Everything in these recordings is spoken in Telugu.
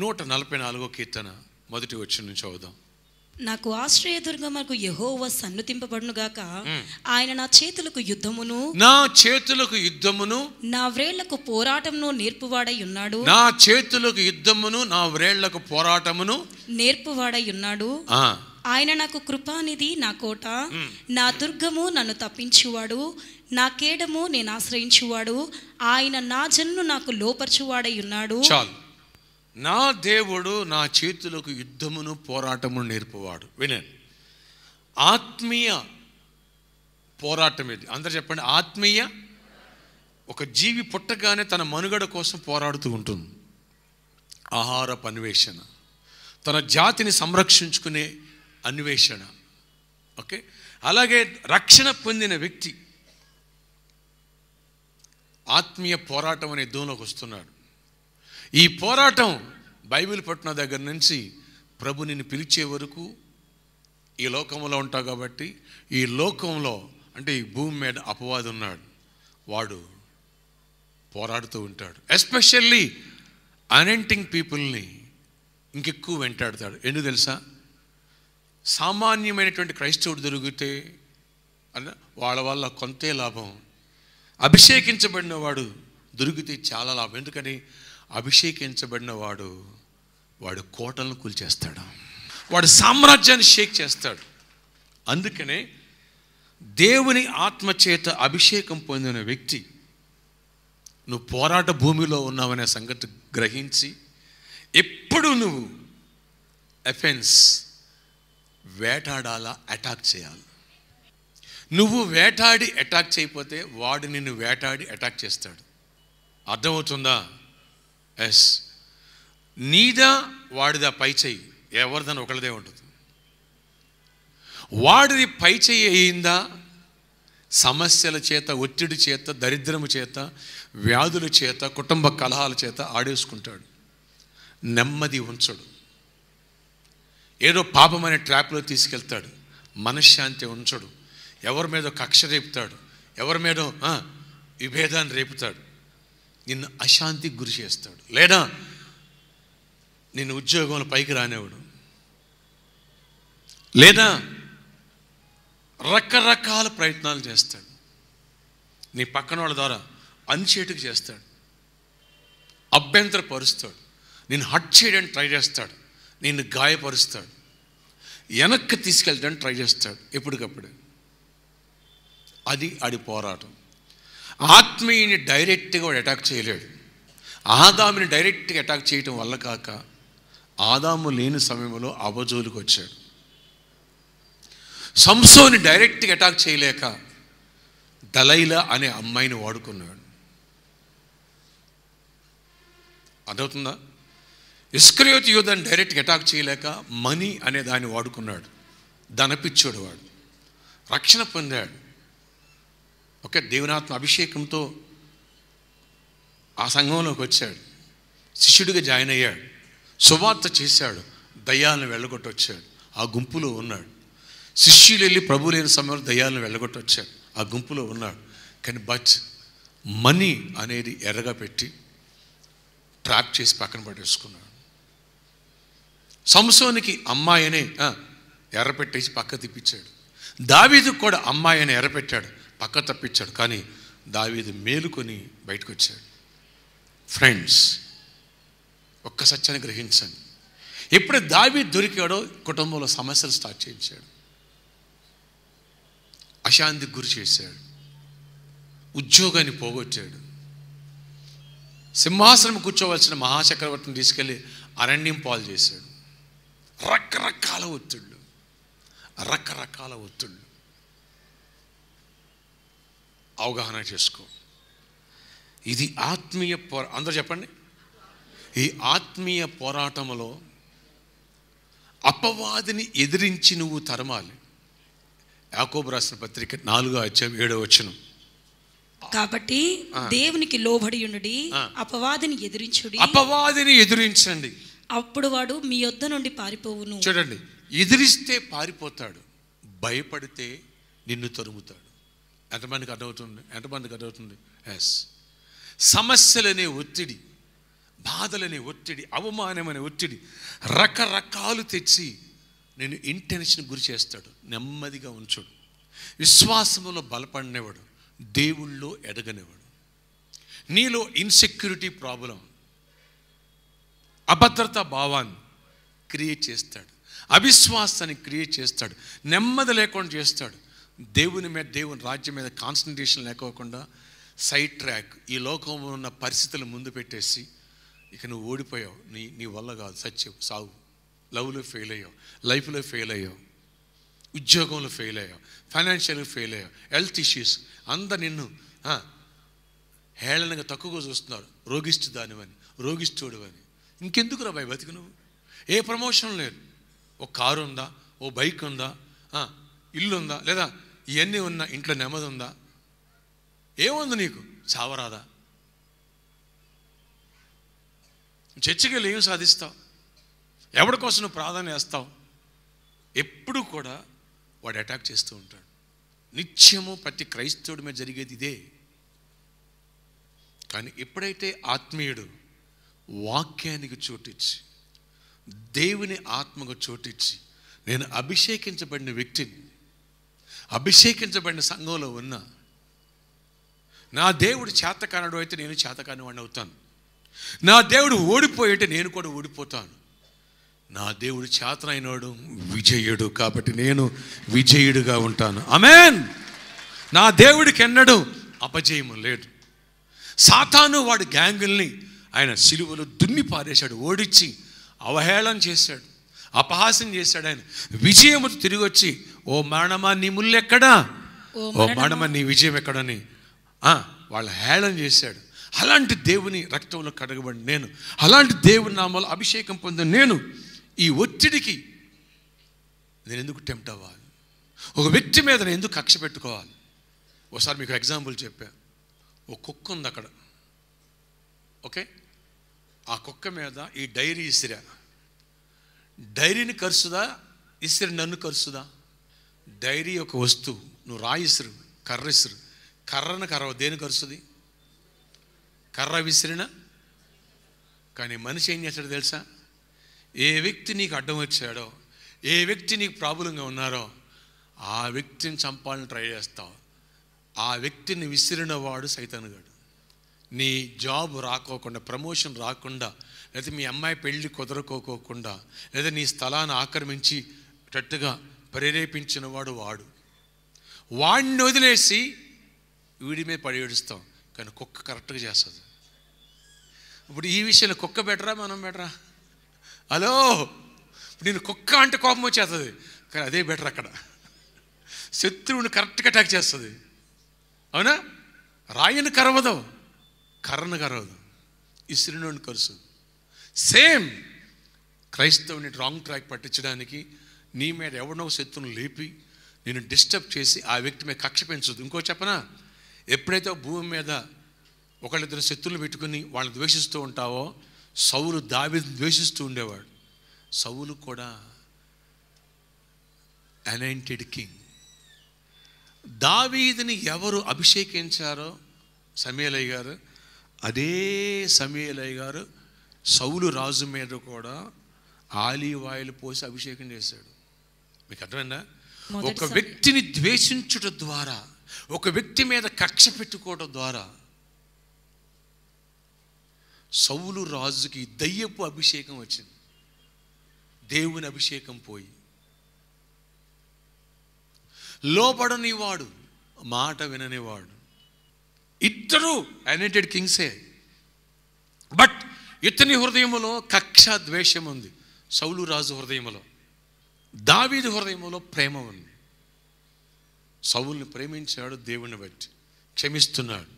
144 కీర్తన మొదటి వచనం నుంచి చదువుదాం. నాకు ఆశ్రయదుర్గముకు యెహోవా సన్నుతింపబడునుగాక. ఆయన నా చేతులకు యుద్ధమును నా వ్రేళ్లకు పోరాటమును నేర్పువాడై ఉన్నాడు. నా చేతులకు యుద్ధమును నా వ్రేళ్లకు పోరాటమును నేర్పువాడై ఉన్నాడు. ఆయన నాకు కృపానిధి, నా కోట, నా దుర్గము, నన్ను తప్పించువాడు, నా కేడము, నేను ఆశ్రయించువాడు. ఆయన నా జన్ను నాకు లోపరచువాడై ఉన్నాడు. చాలు. నా దేవుడు నా చేతులకు యుద్ధమును పోరాటమును నేర్పువాడు. వినండి, ఆత్మీయ పోరాటం ఇది. అందరూ చెప్పండి, ఆత్మీయ. ఒక జీవి పుట్టగానే తన మనుగడ కోసం పోరాడుతూ ఉంటుంది. ఆహారపు అన్వేషణ, తన జాతిని సంరక్షించుకునే అన్వేషణ. ఓకే, అలాగే రక్షణ పొందిన వ్యక్తి ఆత్మీయ పోరాటం అనే యుద్ధంలోకి వస్తున్నాడు. ఈ పోరాటం బైబిల్ పట్టిన దగ్గర నుంచి ప్రభు నిన్ను పిలిచే వరకు ఈ లోకంలో ఉంటావు. కాబట్టి ఈ లోకంలో అంటే ఈ భూమి మీద అపవాది ఉన్నాడు, వాడు పోరాడుతూ ఉంటాడు. ఎస్పెషల్లీ అనెంటింగ్ పీపుల్ని ఇంకెక్కువ వెంటాడుతాడు. ఎందుకు తెలుసా? సామాన్యమైనటువంటి క్రైస్తవుడు దొరికితే అన్న వాళ్ళ వల్ల కొంతే లాభం, అభిషేకించబడిన వాడు దొరికితే చాలా లాభం. ఎందుకని? అభిషేకించబడిన వాడు కోటలను కూల్చేస్తాడు, వాడు సామ్రాజ్యాన్ని షేక్ చేస్తాడు. అందుకనే దేవుని ఆత్మచేత అభిషేకం పొందిన వ్యక్తి నువ్వు పోరాట భూమిలో ఉన్నావనే సంగతి గ్రహించి ఎప్పుడు నువ్వు ఎఫెన్స్ వేటాడాలా, అటాక్ చేయాలి. నువ్వు వేటాడి అటాక్ చేయకపోతే వాడు నిన్ను వేటాడి అటాక్ చేస్తాడు. అర్థమవుతుందా? ఎస్. నీదా వాడిదా పై చెయ్యి, ఎవరిదని ఒకరిదే ఉంటుంది. వాడిది పై చెయ్యి అయిందా సమస్యల చేత, ఒత్తిడి చేత, దరిద్రము చేత, వ్యాధుల చేత, కుటుంబ కలహాల చేత ఆడేసుకుంటాడు. నెమ్మది ఉంచడు, ఏదో పాపమనే ట్రాప్లో తీసుకెళ్తాడు. మనశ్శాంతి ఉంచడు, ఎవరి మీద కక్ష రేపుతాడు, ఎవరి మీద విభేదాన్ని రేపుతాడు, నిన్ను అశాంతికి గురి చేస్తాడు, లేదా నిన్ను ఉద్యోగంలో పైకి రానివ్వడు, లేదా రకరకాల ప్రయత్నాలు చేస్తాడు. నీ పక్కన వాళ్ళ ద్వారా అన్చేటుకు చేస్తాడు, అభ్యంతరపరుస్తాడు, నిన్ను హట్ చేయడానికి ట్రై చేస్తాడు, నిన్ను గాయపరుస్తాడు, వెనక్కి తీసుకెళ్ళడానికి ట్రై చేస్తాడు ఎప్పటికప్పుడు. అది ఆడి పోరాటం. ఆత్మీయుని డైరెక్ట్గా వాడు అటాక్ చేయలేడు. ఆదాముని డైరెక్ట్గా అటాక్ చేయటం వల్ల కాక ఆదాము లేని సమయంలో అబజోలికి వచ్చాడు. సంసోని డైరెక్ట్గా అటాక్ చేయలేక దలైలా అనే అమ్మాయిని వాడుకున్నాడు. అర్థవుతుందా? ఇస్కరియోతు యూదాని డైరెక్ట్గా అటాక్ చేయలేక మనీ అనే దాన్ని వాడుకున్నాడు. ధనపిచ్చోడు వాడు. రక్షణ పొందాడు. ఓకే, దేవునాత్మ అభిషేకంతో ఆ సంఘంలోకి వచ్చాడు, శిష్యుడిగా జాయిన్ అయ్యాడు, సువార్త చేశాడు, దయ్యాలను వెళ్ళగొట్టొచ్చాడు, ఆ గుంపులో ఉన్నాడు. శిష్యులు వెళ్ళి ప్రభు లేని సమయంలో దయ్యాలను వెళ్ళగొట్టొచ్చాడు, ఆ గుంపులో ఉన్నాడు. కానీ మనీ అనేది ఎర్రగా పెట్టి ట్రాప్ చేసి పక్కన పట్టేసుకున్నాడు. సంసోనికి అమ్మాయి అనే ఎర్ర పెట్టేసి పక్క తిప్పించాడు. దావీదుకు కూడా అమ్మాయి అని ఎర్ర పెట్టాడు, పక్క తప్పించాడు. కానీ దావీదు మేలుకొని బయటకు వచ్చాడు. ఫ్రెండ్స్, ఒక్క సత్యాన్ని గ్రహించండి. ఎప్పుడు దావీదు దొరికాడో కుటుంబంలో సమస్యలు స్టార్ట్ చేయించాడు, అశాంతికి గురి చేశాడు, ఉద్యోగాన్ని పోగొట్టాడు, సింహాసనం కూర్చోవలసిన మహాచక్రవర్తిని తీసుకెళ్ళి అరణ్యం పాలు చేశాడు. రకరకాల ఒత్తిళ్ళు. అవగాహన చేసుకో. ఇది ఆత్మీయ అందరూ చెప్పండి. ఈ ఆత్మీయ పోరాటంలో అపవాదిని ఎదిరించి నువ్వు తరమాలి. యాకోబు రాసిన పత్రిక 4:7 కాబట్టి దేవునికి లోబడి ఉండుడి, అపవాదిని ఎదిరించండి, అప్పుడు వాడు మీ యొద్ద నుండి పారిపోవును. చూడండి, ఎదిరిస్తే పారిపోతాడు, భయపడితే నిన్ను తరుముతాడు. ఎంతమందికి అర్థమవుతుంది? ఎస్. సమస్యలనే ఒత్తిడి, బాధలనే ఒత్తిడి, అవమానమనే ఒత్తిడి రకరకాలు తెచ్చి నేను ఇంటెన్షన్ గురి చేస్తాడు. నెమ్మదిగా ఉంచుడు. విశ్వాసములో బలపడినవాడు దేవుళ్ళో ఎదగనివాడు. నీలో ఇన్సెక్యూరిటీ ప్రాబ్లం, అభద్రతా భావాన్ని క్రియేట్ చేస్తాడు, అవిశ్వాసాన్ని క్రియేట్ చేస్తాడు, నెమ్మది లేకుండా చేస్తాడు. దేవుని మీద, దేవుని రాజ్యం మీద కాన్సన్ట్రేషన్ లేకోకుండా సైడ్ ట్రాక్, ఈ లోకంలో ఉన్న పరిస్థితులు ముందు పెట్టేసి ఇక నువ్వు ఓడిపోయావు, నీ వల్ల కాదు, సత్యం సాగు. లవ్లో ఫెయిల్ అయ్యావు, లైఫ్లో ఫెయిల్ అయ్యావు, ఉద్యోగంలో ఫెయిల్ అయ్యావు, ఫైనాన్షియల్గా ఫెయిల్ అయ్యావు, హెల్త్ ఇష్యూస్, అందరు నిన్ను హేళనగా తక్కువగా చూస్తున్నారు. రోగిస్తు దానివని, రోగిస్తుడు అని. ఇంకెందుకు రా బాయ్ బతికి నువ్వు? ఏ ప్రమోషన్ లేదు. ఓ కారు ఉందా, ఓ బైక్ ఉందా, ఇల్లు ఉందా, లేదా ఇవన్నీ ఉన్నా, ఇంట్లో నెమ్మది ఉందా? ఏముంది నీకు? చావరాదా? చర్చికి వెళ్ళి ఏం సాధిస్తావు? ఎవరి కోసం నువ్వు ప్రార్థన చేస్తావు? ఎప్పుడు కూడా వాడు అటాక్ చేస్తూ ఉంటాడు. నిత్యము ప్రతి క్రైస్తవుడి మీద జరిగేది ఇదే. కానీ ఎప్పుడైతే ఆత్మీయుడు వాక్యానికి చోటిచ్చి, దేవుని ఆత్మకు చోటిచ్చి, నేను అభిషేకించబడిన వ్యక్తిని, అభిషేకించబడిన సంఘంలో ఉన్నా, నా దేవుడు చేతకానుడు అయితే నేను చేతకాని వాడిని అవుతాను, నా దేవుడు ఓడిపోయితే నేను కూడా ఓడిపోతాను. నా దేవుడు చేతనైనవాడు విజయుడు, కాబట్టి నేను విజయుడుగా ఉంటాను. ఆమేన్. నా దేవుడికి ఎన్నడూ అపజయము లేదు. సాతాను వాడి గ్యాంగుల్ని ఆయన సిలువలో దున్ని పారేశాడు, ఓడించి అవహేళన చేశాడు, అపహాస్యం చేశాడు. ఆయన విజయముతో తిరిగి వచ్చి, ఓ మరణమా నీ ముల్లెక్కడా, ఓ మరణమా నీ విజయం ఎక్కడని వాళ్ళ హేళన చేశాడు. అలాంటి దేవుని రక్తంలో కడగబడి నేను, అలాంటి దేవుని నామాలు అభిషేకం పొందిన నేను ఈ ఒత్తిడికి నేను ఎందుకు టెంప్ట్ అవ్వాలి? ఒక వ్యక్తి మీద నేను ఎందుకు కక్ష పెట్టుకోవాలి? ఒకసారి మీకు ఎగ్జాంపుల్ చెప్పా. ఓ కుక్క ఉంది అక్కడ, ఓకే? ఆ కుక్క మీద ఈ డైరీ ఇసిరా. డైరీని కరుస్తుందా, ఇసిరి నన్ను కరుస్తుందా? డైరీ ఒక వస్తువు, నువ్వు రాయి ఇసురు, కర్ర ఇసురు, కర్రను కర్ర దేని కరుస్తుంది? కర్ర విసిరినా. కానీ మనిషి ఏం చేస్తాడో తెలుసా? ఏ వ్యక్తి నీకు అడ్డం వచ్చాడో, ఏ వ్యక్తి నీకు ప్రాబ్లంగా ఉన్నారో ఆ వ్యక్తిని చంపాలని ట్రై చేస్తావు. ఆ వ్యక్తిని విసిరిన వాడు సైతానుగాడు. నీ జాబ్ రాకోకుండా, ప్రమోషన్ రాకుండా, లేదా మీ అమ్మాయి పెళ్ళి కుదరకోకోకుండా, లేదా నీ స్థలాన్ని ఆక్రమించేటట్టుగా ప్రేరేపించిన వాడు వాడు. వాడిని వదిలేసి వీడి మీద పడి ఏడుస్తాం. కానీ కుక్క కరెక్ట్గా చేస్తుంది. ఇప్పుడు ఈ విషయంలో కుక్క బెటరా మనం బెటరా? హలో, నేను కుక్క అంటే కోపం వచ్చేస్తుంది, కానీ అదే బెటర్. అక్కడ శత్రువుని కరెక్ట్గా అటాక్ చేస్తుంది. అవునా? రాయిని కరవదు, కర్రను కరవదు, ఇసిరినోడిని కరుస్తుంది. సేమ్ క్రైస్తవుని రాంగ్ ట్రాక్ పట్టించడానికి నీ మీద ఎవరినో శత్రువును లేపి నేను డిస్టర్బ్ చేసి ఆ వ్యక్తి మీద కక్ష పెంచదు. ఇంకో చెప్పనా? ఎప్పుడైతే భూమి మీద ఒకళ్ళిద్దరు శత్రువులు పెట్టుకుని వాళ్ళని ద్వేషిస్తూ ఉంటావో, సౌలు దావీదుని ద్వేషిస్తూ ఉండేవాడు. సౌలు కూడా అనాయింటెడ్ కింగ్. దావీదుని ఎవరు అభిషేకించారో సమూయేలయ్య గారు, అదే సమూయేలయ్య గారు సౌలు రాజు మీద కూడా ఆలివ్ ఆయిల్ పోసి అభిషేకం చేశాడు. మీకు అర్థమైందా? ఒక వ్యక్తిని ద్వేషించుట ద్వారా, ఒక వ్యక్తి మీద కక్ష పెట్టుకోవడం ద్వారా సౌలు రాజుకి దయ్యపు అభిషేకం వచ్చింది, దేవుని అభిషేకం పోయి. లోబడనివాడు, మాట విననివాడు, ఇద్దరు అనాయింటెడ్ కింగ్సే. బట్ ఇతని హృదయంలో కక్ష, ద్వేషం ఉంది. సౌలు రాజు హృదయంలో, దావీదు హృదయంలో ప్రేమ ఉంది. సౌలుని ప్రేమించాడు, దేవుని బట్టి క్షమిస్తున్నాడు.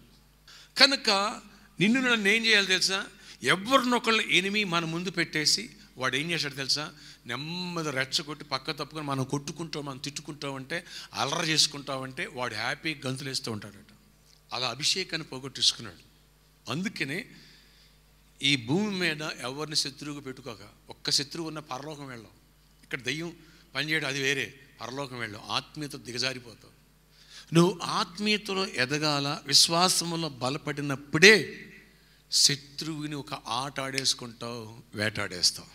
కనుక నిన్ను నన్ను ఏం చేయాలి తెలుసా? ఎవరినొకళ్ళు ఎనిమి మన ముందు పెట్టేసి వాడు ఏం చేశాడు తెలుసా? నెమ్మది రెచ్చగొట్టి పక్క తప్పుకొని మనం కొట్టుకుంటాం, మనం తిట్టుకుంటామంటే, అలర చేసుకుంటామంటే వాడు హ్యాపీ గంతులు వేస్తూ ఉంటాడట. అలా అభిషేకాన్ని పోగొట్టుకున్నాడు. అందుకనే ఈ భూమి మీద ఎవరిని శత్రువుగా పెట్టుకోక, ఒక్క శత్రువు ఉన్న పరలోకం వెళ్ళాం. ఇక్కడ దయ్యం పనిచేయడం అది వేరే, పరలోకం వెళ్ళాం. ఆత్మీయత దిగజారిపోతావు. నువ్వు ఆత్మీయతలో ఎదగాల, విశ్వాసంలో బలపడినప్పుడే శత్రువుని ఒక ఆట ఆడేసుకుంటావు, వేటాడేస్తావు.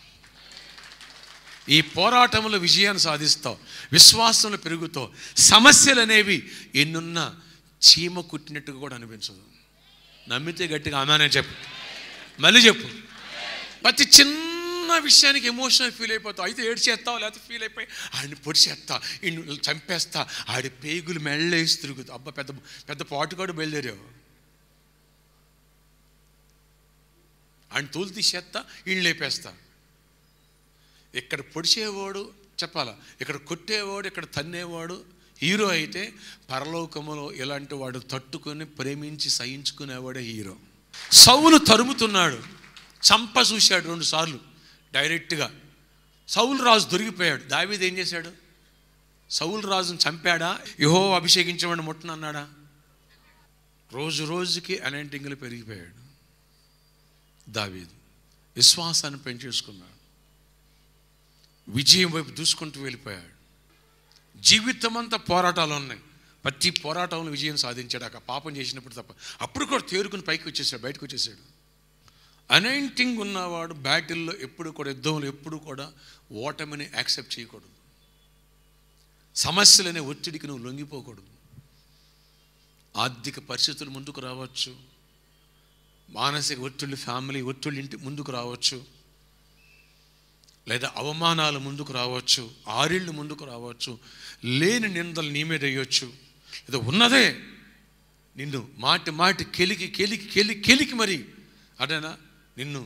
ఈ పోరాటంలో విజయాన్ని సాధిస్తావు, విశ్వాసంలో పెరుగుతావు. సమస్యలు అనేవి ఎన్నున్నా చీమ కుట్టినట్టుగా కూడా అనిపించదు. నమ్మితే గట్టిగా ఆమెనే చెప్పు, మళ్ళీ చెప్పు. ప్రతి చిన్న విషయానికి ఎమోషనల్ ఫీల్ అయిపోతావు. అయితే ఏడ్చేస్తావు, లేకపోతే ఫీల్ అయిపోయి ఆడిని పొడిచేస్తా, ఈయన చంపేస్తా, ఆడి పేగులు మెళ్ళేసి తిరుగుతావు. అబ్బా పెద్ద పెద్ద పాటుగాడు బయలుదేరావు, ఆయన తోలు తీసేస్తా, ఈయన లేపేస్తా. ఇక్కడ పొడిచేవాడు చెప్పాలా, ఇక్కడ కొట్టేవాడు, ఇక్కడ తన్నేవాడు హీరో అయితే, పరలోకములో ఇలాంటి వాడు తట్టుకొని ప్రేమించి సహించుకునేవాడే హీరో. సౌలు తరుముతున్నాడు, చంప చూశాడు 2 సార్లు డైరెక్ట్గా. సౌలు రాజు దొరికిపోయాడు. దావీదు ఏం చేశాడు? సౌలు రాజును చంపాడా? యెహోవా అభిషేకించమని ముట్టనన్నాడా? రోజు రోజుకి అనాయింటింగ్లు పెరిగిపోయాడు. దావీదు విశ్వాసాన్ని పెంచేసుకున్నాడు, విజయం వైపు దూసుకుంటూ వెళ్ళిపోయాడు. జీవితం అంతా పోరాటాలు ఉన్నాయి, ప్రతి పోరాటంలో విజయం సాధించాడు. ఆ పాపం చేసినప్పుడు తప్ప. అప్పుడు కూడా తేరుకుని పైకి వచ్చేసాడు, బయటకు వచ్చేసాడు. అనాయింటింగ్ ఉన్నవాడు బ్యాటిల్లో ఎప్పుడు కూడా, యుద్ధంలో ఎప్పుడు కూడా ఓటమిని యాక్సెప్ట్ చేయకూడదు. సమస్యలనే ఒత్తిడికి నువ్వు లొంగిపోకూడదు. ఆర్థిక పరిస్థితులు ముందుకు రావచ్చు, మానసిక ఒత్తిళ్ళు, ఫ్యామిలీ ఒత్తిళ్ళు ఇంటి ముందుకు రావచ్చు, లేదా అవమానాలు ముందుకు రావచ్చు, ఆరిళ్ళు ముందుకు రావచ్చు, లేని నిందలు నీ మీద వేయొచ్చు, లేదా ఉన్నదే నిన్ను మాటి కెలికి మరి అదేనా నిన్ను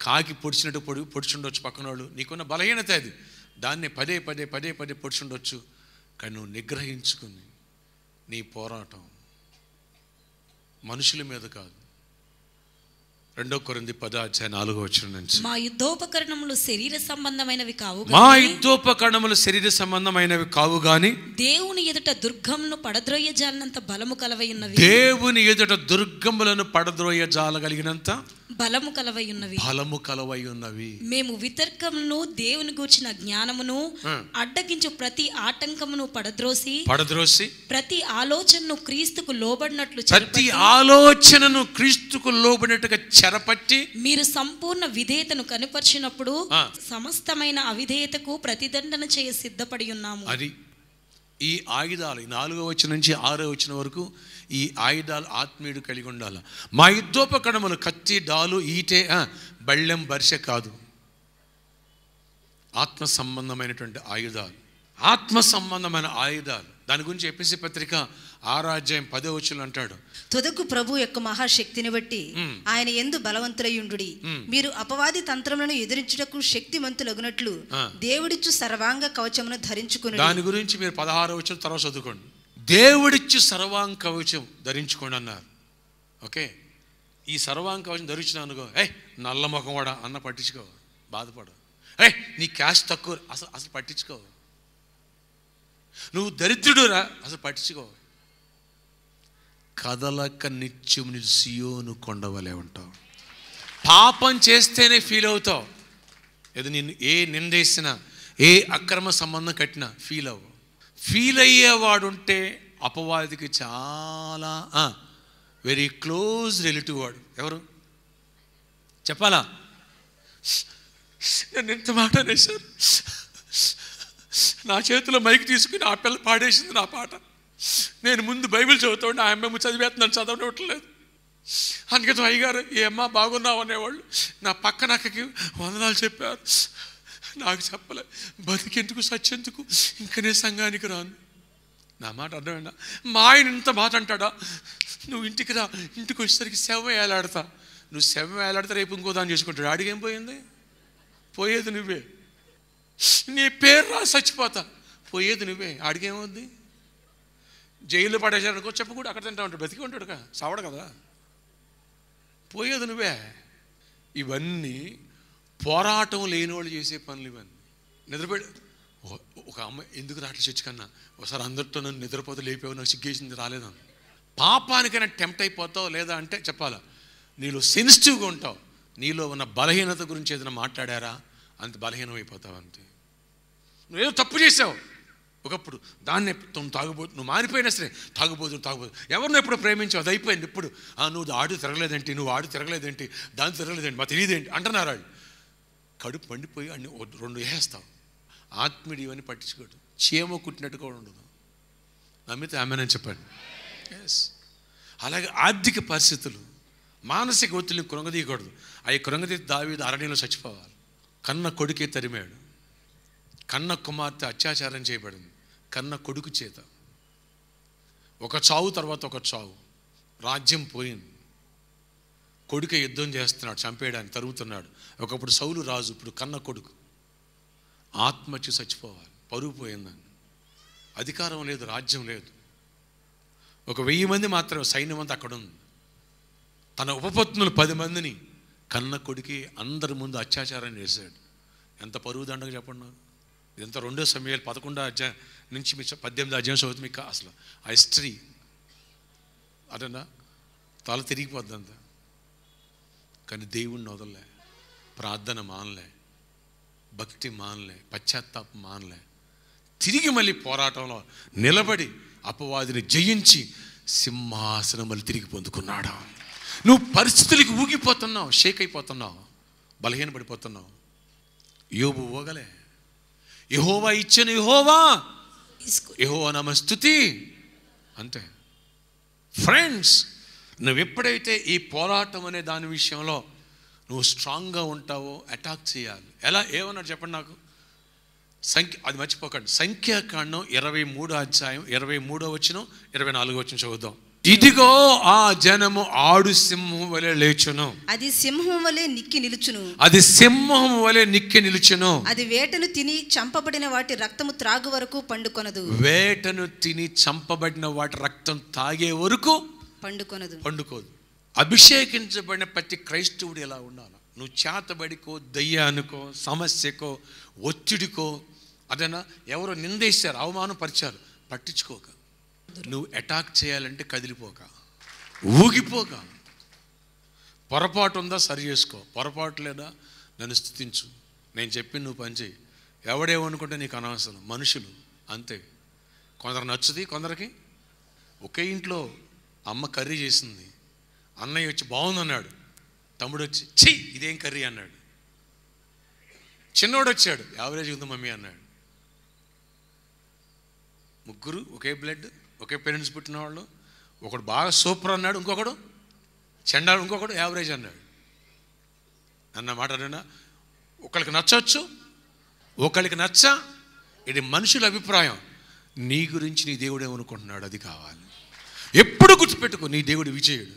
కాకి పొడిచినట్టు పొడిచుండొచ్చు పక్కనోళ్ళు. నీకున్న బలహీనత అది, దాన్ని పదే పొడిచుండొచ్చు. కానీ నువ్వు నిగ్రహించుకుని నీ పోరాటం మనుషుల మీద కాదు. 2 కొరింథీ 10:4 నుంచి, మా యుద్ధోపకరణములు శరీర సంబంధమైనవి కావు గాని దేవుని ఎదుట దుర్గములను పడద్రోయజాలనంత బలము కలవై ఉన్నవి. దేవుని ఎదుట దుర్గములను పడద్రోయజాలగలిగినంత బలము కలవై ఉన్నవి. మేము వితర్కమును దేవుని గూర్చిన జ్ఞానమును అడ్డగించు ప్రతి ఆటంకమును పడద్రోసి ప్రతి ఆలోచనను క్రీస్తుకు లోబడినట్లుగా చెరపట్టి మీరు సంపూర్ణ విధేయతను కనపరిచినప్పుడు సమస్తమైన అవిధేయతకు ప్రతిదండన చేయ సిద్ధపడి ఉన్నాము. అది ఈ ఆయుధాలు 4వ వచనం నుంచి 6వ వచనం వరకు ఈ ఆయుధాలు ఆత్మీయుడు కలిగి ఉండాలి. మా యుద్ధోపకరణములు కత్తి, డాలు, ఈటె, బళ్ళెం, బర్ష కాదు. ఆత్మ సంబంధమైనటువంటి ఆయుధాలు, దాని గురించి ఎఫెసీ పత్రిక 6:10 అంటాడు, తుదకు ప్రభు యొక్క మహాశక్తిని బట్టి ఆయన యందు బలవంతులయుండుడి. మీరు అపవాది తంత్రములను ఎదిరించుటకు శక్తిమంతులగునట్లు దేవుడిచ్చు సర్వాంగ కవచమును ధరించుకుని. దాని గురించి మీరు 16వ వచనం తర్వాత చదువుకోండి. దేవుడిచ్చు సర్వాంగ కవచం ధరించుకోండి అన్నారు. ఓకే, ఈ సర్వాంగ కవచం ధరించిన అనుకో, నల్ల ముఖం కూడా అన్న పట్టించుకో, బాధపడు. నీ క్యాష్ తక్కువ, అసలు పట్టించుకో. నువ్వు దరిద్రుడురా, అసలు పట్టించుకో. కదలక నిత్యం సియోను కొండవలే ఉంటావు. పాపం చేస్తేనే ఫీల్ అవుతావు. ఏదో నిన్ను ఏ నిందేసినా, ఏ అక్రమ సంబంధం కట్టినా ఫీల్ అయ్యేవాడుంటే అపవాదికి చాలా వెరీ క్లోజ్ రిలేటివ్ వాడు. ఎవరు చెప్పాలా? నేను ఎంత మాట అనేసారు, నా చేతిలో మైక్ తీసుకుని ఆ పిల్ల పాడేసింది నా పాట. నేను ముందు బైబిల్ చదువుతాడు, ఆ అమ్మ చదివేస్తున్నాను, చదవట్లేదు. అందుకని అయ్యగారు ఏ అమ్మ బాగున్నావు అనేవాళ్ళు. నా పక్కన అక్కకి వందనాలు చెప్పారు, నాకు చెప్పలే. బతికెందుకు సచ్చెందుకు, ఇంక నేను సంఘానికి రాను. నా మాట అర్థమైనా? మా ఆయన ఇంత మాట అంటాడా? నువ్వు ఇంటికి రా, ఇంటికి వచ్చేసరికి శవం వేలాడతా. నువ్వు శవం వేలాడితే రేపు ఇంకో దాన్ని చేసుకుంటాడు. ఆడికేం పోయింది? పోయేది నువ్వే. నీ పేరు రా, చచ్చిపోతా. పోయేది నువ్వే, ఆడికేమవుద్ది? జైల్లో పడేసాడనుకో, చెప్పకూడదు, అక్కడ తింటా ఉంటాడు, బతికి ఉంటాడు కదా, సావడు కదా. పోయేది నువ్వే. ఇవన్నీ పోరాటం లేని వాళ్ళు చేసే పనులు. ఇవన్నీ నిద్రపోయి ఒక అమ్మాయి ఎందుకు రాట్ల చర్చి కన్నా ఒకసారి అందరితో నన్ను నిద్రపోతే లేపావు, నాకు సిగ్గేసింది రాలేదని. పాపానికైనా టెంప్ట్ అయిపోతావు. లేదా అంటే చెప్పాలా, నీలో సెన్సిటివ్గా ఉంటావు. నీలో ఉన్న బలహీనత గురించి ఏదైనా మాట్లాడారా, అంత బలహీనం అయిపోతావు. అంతే. నువ్వేదో తప్పు చేసావు, ఒకప్పుడు దాన్ని తాగుబోతు, నువ్వు మారిపోయినా సరే తాగుబోతు. ఎవరిని ఎప్పుడు ప్రేమించావు, అది అయిపోయింది. ఇప్పుడు నువ్వు ఆడు తిరగలేదేంటి, నువ్వు ఆడు తిరగలేదేంటి, దాన్ని తిరగలేదేంటి, మా తెలియదేంటి అంటున్నారు వాళ్ళు. కడుపు పండిపోయి అన్ని 2 వేస్తావు. ఆత్మీయుడు ఇవన్నీ పట్టించుకోడు, చీమ కుట్టినట్టు కూడా ఉండదు. నమ్మితే ఆమెనని చెప్పండి. ఎస్. అలాగే ఆర్థిక పరిస్థితులు, మానసిక ఒత్తిడిని కృంగదీయకూడదు. అవి కృంగదీసి దావీదు అరణ్యంలో చచ్చిపోవాలి. కన్న కొడుకే తరిమాడు, కన్న కుమార్తె అత్యాచారం చేయబడింది కన్న కొడుకు చేత. ఒక చావు తర్వాత ఒక చావు, రాజ్యం పోయింది. కొడుకే యుద్ధం చేస్తున్నాడు, చంపేయడానికి తరుగుతున్నాడు. ఒకప్పుడు సౌలు రాజు, ఇప్పుడు కన్న కొడుకు ఆత్మహత్య, చచ్చిపోవాలి. పరువు పోయిందని, అధికారం లేదు, రాజ్యం లేదు. ఒక 1000 మంది మాత్రం సైన్యం అంతా అక్కడ ఉంది. తన ఉపపత్నులు 10 మందిని కన్న కొడుకి అందరి ముందు అత్యాచారం చేశాడు. ఎంత పరువు దండగా చెప్పండి నాకు. ఇదంతా 2 సమయాలు 11 అధ్యాయం నుంచి మీ 18 అధ్యాయం చదువుతుంది. మీకు అసలు ఆ హిస్టరీ అదన్నా తల తిరిగిపోద్ది అంతా. కానీ దేవుణ్ణి వదలలే, ప్రార్థన మానలే, భక్తి మానలే, పశ్చాత్తాపం మానలే. తిరిగి మళ్ళీ పోరాటంలో నిలబడి అపవాదిని జయించి సింహాసనం మళ్ళీ తిరిగి పొందుకున్నాడు. నువ్వు పరిస్థితులకి ఊగిపోతున్నావు, షేక్ అయిపోతున్నావు, బలహీనపడిపోతున్నావు. యోబు ఊగలే. యెహోవా ఇచ్చిన యెహోవా నామ స్తుతి అంతే. ఫ్రెండ్స్, నువ్వు ఎప్పుడైతే ఈ పోరాటం అనే దాని విషయంలో నువ్వు స్ట్రాంగ్గా ఉంటావో అటాక్ చేయాలి. ఎలా, ఏమన్నాడు చెప్పండి నాకు. అది మర్చిపోకండి. సంఖ్యాకాండం 23వ అధ్యాయం 23వ వచనం 24వ వచనం చదువుదాం. ఇదిగో ఆ జనము ఆడు సింహం వలె లేచును, అది సింహం వలె నిక్కి నిలుచును, అది సింహం వలె నిక్కి నిలుచును, అది వేటను తిని చంపబడిన వాటి రక్తము త్రాగు వరకు పండుకొనదు, వేటను తిని చంపబడిన వాటి రక్తం తాగే వరకు పండుకోదు. అభిషేకించబడిన ప్రతి క్రైస్తవుడు ఎలా ఉండాలి. నువ్వు చేతబడికో, దయ్యానికో, సమస్యకో, ఒత్తిడికో, అదేనా ఎవరో నిందేశారు, అవమానం పరిచారు, పట్టించుకోక. నువ్వు అటాక్ చేయాలంటే కదిలిపోక, ఊగిపోక. పొరపాటు ఉందా సరి చేసుకో, పొరపాటు లేదా నన్ను స్తుతించు, నేను చెప్పి నువ్వు పని చేయి. ఎవడేమనుకుంటే నీకు అనవసరం. మనుషులు అంతే. కొందరు నచ్చుది, కొందరికి. ఒకే ఇంట్లో అమ్మ కర్రీ చేసింది, అన్నయ్య వచ్చి బాగుందన్నాడు, తమ్ముడు వచ్చి ఛీ ఇదేం కర్రీ అన్నాడు, చిన్నోడు వచ్చాడు యావరేజ్ ఉంది మమ్మీ అన్నాడు. ముగ్గురు ఒకే బ్లడ్, ఒకే పేరెంట్స్ పుట్టిన వాళ్ళు. ఒకడు బాగా సూపర్ అన్నాడు, ఇంకొకడు చెండాడు, ఇంకొకడు యావరేజ్ అన్నాడు. అన్న మాట అన్నా, ఒకరికి నచ్చవచ్చు, ఒకరికి నచ్చ. ఇది మనుషుల అభిప్రాయం. నీ గురించి నీ దేవుడు ఏమనుకుంటున్నాడు అది కావాలి. ఎప్పుడు గుర్తుపెట్టుకో, నీ దేవుడు విజయుడు.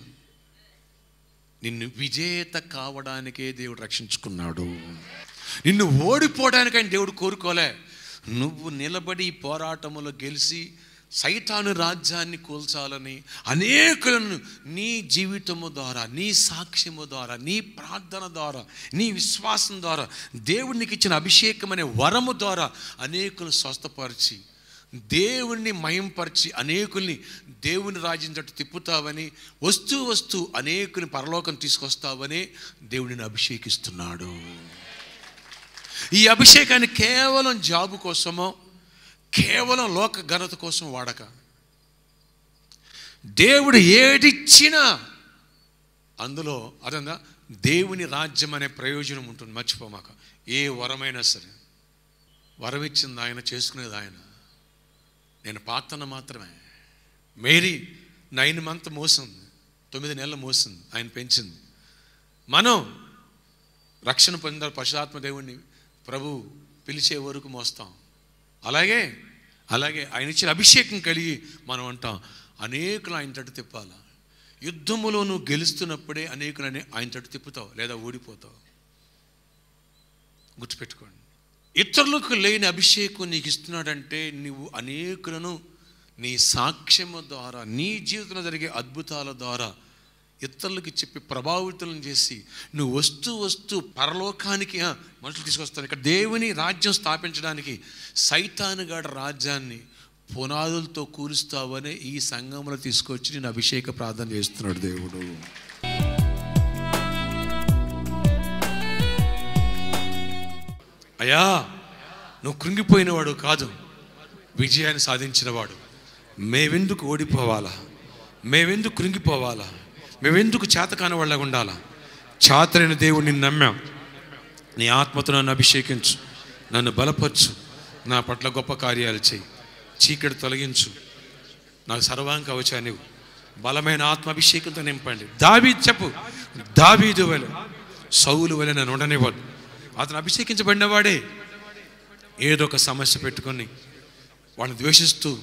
నిన్ను విజేత కావడానికే దేవుడు రక్షించుకున్నాడు. నిన్ను ఓడిపోవడానికి ఆయన దేవుడు కోరుకోలే. నువ్వు నిలబడి పోరాటములో గెలిచి సైతాను రాజ్యాన్ని కూల్చాలని అనేకులను నీ జీవితము ద్వారా, నీ సాక్ష్యము ద్వారా, నీ ప్రార్థన ద్వారా, నీ విశ్వాసం ద్వారా, దేవునికి ఇచ్చిన అభిషేకం అనే వరము ద్వారా అనేకులను స్వస్థపరిచి, దేవుణ్ణి మహింపరిచి, అనేకుల్ని దేవుని రాజ్యం తట్టు తిప్పుతావని, వస్తూ అనేకుని పరలోకం తీసుకొస్తావని దేవుడిని అభిషేకిస్తున్నాడు. ఈ అభిషేకాన్ని కేవలం జాబు కోసమో, కేవలం లోక ఘనత కోసం వాడక, దేవుడు ఏడిచ్చినా అందులో అదంతా దేవుని రాజ్యం అనే ప్రయోజనం ఉంటుంది. మర్చిపోమాక. ఏ వరమైనా సరే వరం ఇచ్చింది ఆయన, చేసుకునేది ఆయన. నేను పాత్రను మాత్రమే. మేరీ 9 months మోసింది, 9 నెలలు మోసింది, ఆయన పెంచింది. మనం రక్షణ పొందిన పరిశుద్ధాత్మ దేవుణ్ణి ప్రభు పిలిచే వరకు మోస్తాం. అలాగే ఆయన ఇచ్చిన అభిషేకం కలిగి మనం అంటాం అనేకులు ఆయన తట్టు తిప్పాలి. యుద్ధములో నువ్వు గెలుస్తున్నప్పుడే అనేకులని ఆయన తట్టు తిప్పుతావు, లేదా ఓడిపోతావు. గుర్తుపెట్టుకోండి. ఇతరులకు లేని అభిషేకం నీకు ఇస్తున్నాడంటే నువ్వు అనేకులను నీ సాక్ష్యము ద్వారా, నీ జీవితంలో జరిగే అద్భుతాల ద్వారా ఇతరులకి చెప్పి ప్రభావితులను చేసి నువ్వు వస్తూ పరలోకానికి మనుషులు తీసుకొస్తాను. ఇక్కడ దేవుని రాజ్యం స్థాపించడానికి సైతానుగాడి రాజ్యాన్ని పునాదులతో కూలుస్తావనే ఈ సంఘంలో తీసుకొచ్చి నేను అభిషేక ప్రార్థన చేస్తున్నాడు దేవుడు. అయ్యా, నువ్వు కృంగిపోయినవాడు కాదు, విజయాన్ని సాధించిన వాడు. మేవెందుకు ఓడిపోవాలా, మేవెందుకు కృంగిపోవాలా, మేవెందుకు చేతకాని వాళ్ళగా ఉండాలా? చాతరైన దేవుడిని నమ్మాం. నీ ఆత్మతో నన్ను అభిషేకించు, నన్ను బలపరచు, నా పట్ల గొప్ప కార్యాలు చేయి, చీకటి తొలగించు, నాకు సర్వాంగ కవచాన్ని ఇవ్వు, బలమైన ఆత్మాభిషేకంతో నింపండి. చెప్పు, దావీదు వలె, సౌలు వలె నన్ను ఉండనివ్వద్దు. అతను అభిషేకించబడిన వాడే ఏదో ఒక సమస్య పెట్టుకొని వాళ్ళని ద్వేషిస్తూ,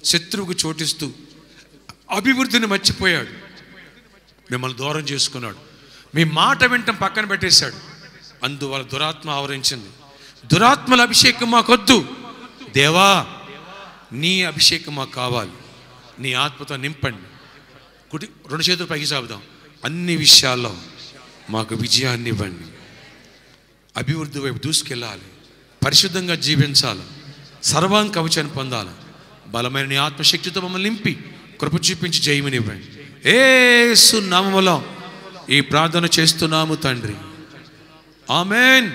శత్రువుకు చోటిస్తూ అభివృద్ధిని మర్చిపోయాడు. మిమ్మల్ని దూరం చేసుకున్నాడు. మీ మాట వింటం పక్కన పెట్టేశాడు. అందువల్ల దురాత్మ ఆవరించింది. దురాత్మల అభిషేకం మాకొద్దు దేవా, నీ అభిషేకం మాకు కావాలి. నీ ఆత్మతో నింపండి. రెండు చేతులు పైకి చాపుదాం. అన్ని విషయాల్లో మాకు విజయాన్ని ఇవ్వండి. అభివృద్ధి వైపు దూసుకెళ్ళాలి, పరిశుద్ధంగా జీవించాలి, సర్వాంగ కవచాన్ని పొందాలి. బలమైన నీ ఆత్మశక్తితో మమ్మల్ని నింపి కృప చూపించి జయమనివ్వండి. యేసు నామములో ఈ ప్రార్థన చేస్తున్నాము తండ్రి. ఆమేన్.